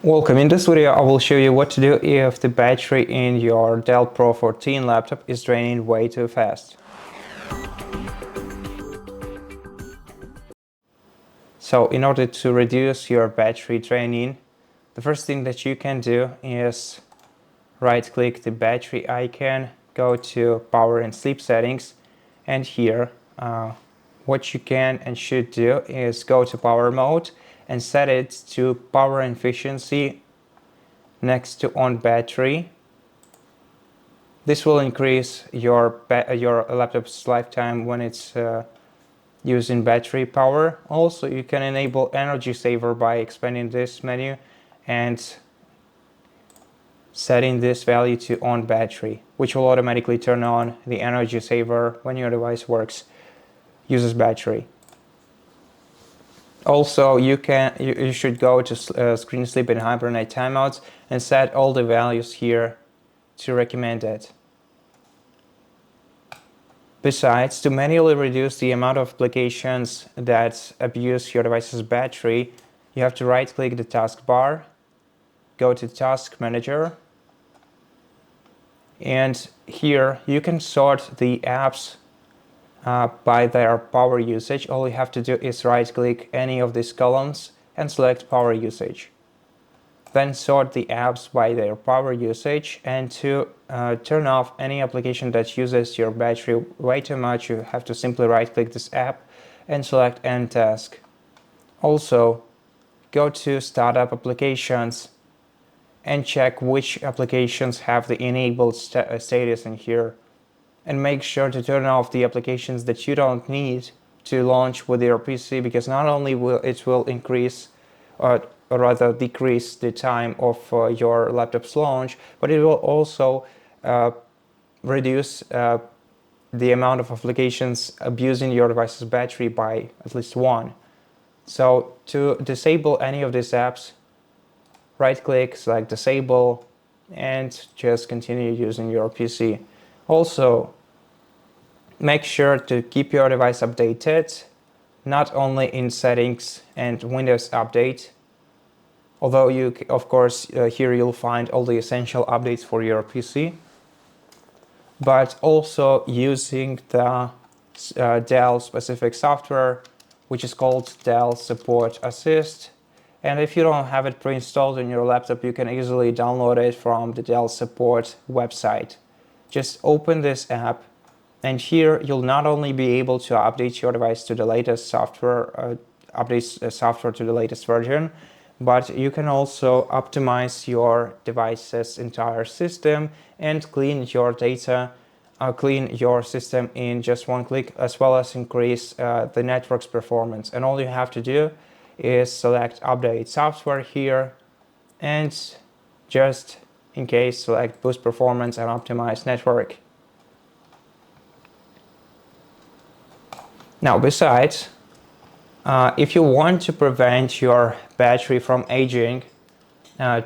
Welcome. In this video, I will show you what to do if the battery in your Dell Pro 14 laptop is draining way too fast. So in order to reduce your battery draining, the first thing that you can do is right-click the battery icon, go to Power and Sleep Settings, and here what you can and should do is go to Power Mode and set it to Power Efficiency next to On Battery. This will increase your laptop's lifetime when it's using battery power. Also, you can enable Energy Saver by expanding this menu and setting this value to On Battery, which will automatically turn on the Energy Saver when your device uses battery. Also, you should go to Screen Sleep and Hibernate timeouts and set all the values here to recommended. Besides, to manually reduce the amount of applications that abuse your device's battery, you have to right-click the taskbar, go to Task Manager, and here you can sort the apps by their power usage. All you have to do is right-click any of these columns and select power usage. Then sort the apps by their power usage, and to turn off any application that uses your battery way too much, you have to simply right-click this app and select End Task. Also, go to Startup Applications and check which applications have the enabled status in here, and make sure to turn off the applications that you don't need to launch with your PC, because not only will it increase or rather decrease the time of your laptop's launch, but it will also reduce the amount of applications abusing your device's battery by at least one. So to disable any of these apps, right-click, select Disable, and just continue using your PC. Also, make sure to keep your device updated, not only in Settings and Windows Update, although of course, here you'll find all the essential updates for your PC, but also using the Dell specific software, which is called Dell SupportAssist. And if you don't have it pre-installed on your laptop, you can easily download it from the Dell Support website. Just open this app, and here you'll not only be able to update your device to the latest software, software to the latest version, but you can also optimize your device's entire system and clean your data, clean your system in just one click, as well as increase the network's performance. And all you have to do is select Update Software here, and just in case, select Boost Performance and Optimize Network. Now, besides, if you want to prevent your battery from aging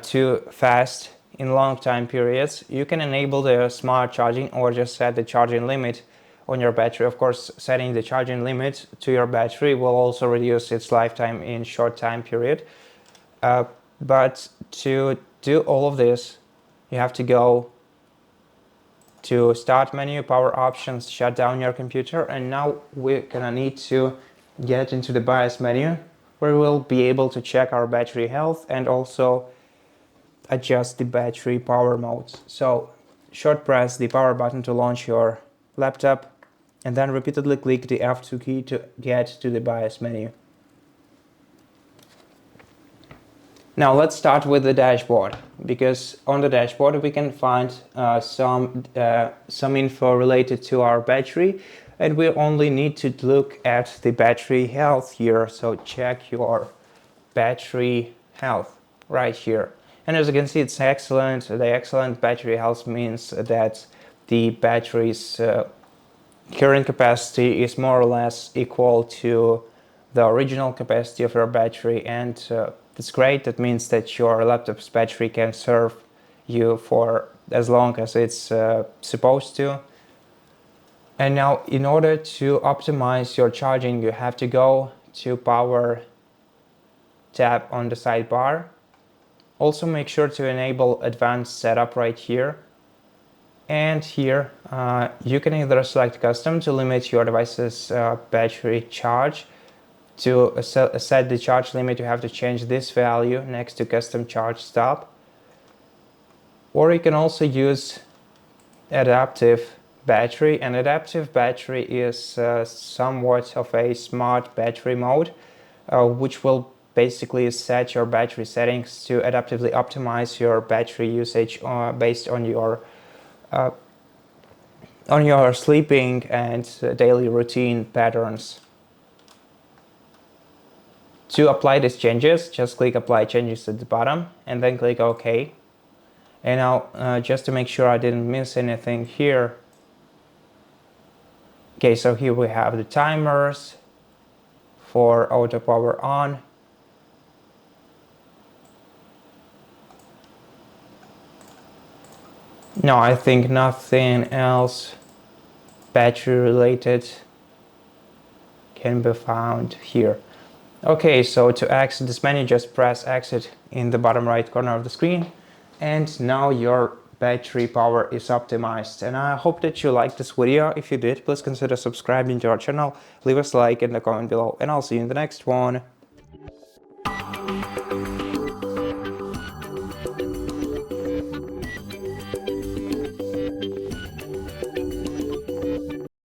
too fast in long time periods, you can enable the smart charging or just set the charging limit on your battery. Of course, setting the charging limit to your battery will also reduce its lifetime in short time period. But to do all of this, you have to go to Start menu, Power Options, shut down your computer, and now we're gonna need to get into the BIOS menu, where we'll be able to check our battery health and also adjust the battery power modes. So short press the power button to launch your laptop, and then repeatedly click the F2 key to get to the BIOS menu. Now let's start with the dashboard, because on the dashboard we can find some info related to our battery, and we only need to look at the battery health here. So check your battery health right here. And as you can see, it's excellent. The excellent battery health means that the battery's current capacity is more or less equal to the original capacity of your battery, and that's great. That means that your laptop's battery can serve you for as long as it's supposed to. And now, in order to optimize your charging, you have to go to Power tab on the sidebar, Also make sure to enable advanced setup right here. And here you can either select custom to limit your device's battery charge. To set the charge limit, you have to change this value next to custom charge stop. Or you can also use adaptive battery, and adaptive battery is somewhat of a smart battery mode, which will basically set your battery settings to adaptively optimize your battery usage based on your sleeping and daily routine patterns. To apply these changes, just click Apply Changes at the bottom and then click OK. And now, just to make sure I didn't miss anything here. Okay, so here we have the timers for auto power on. No, I think nothing else battery related can be found here. Okay, so to exit this menu, just press exit in the bottom right corner of the screen. And now your battery power is optimized. And I hope that you liked this video. If you did, please consider subscribing to our channel, leave us a like in the comment below, and I'll see you in the next one.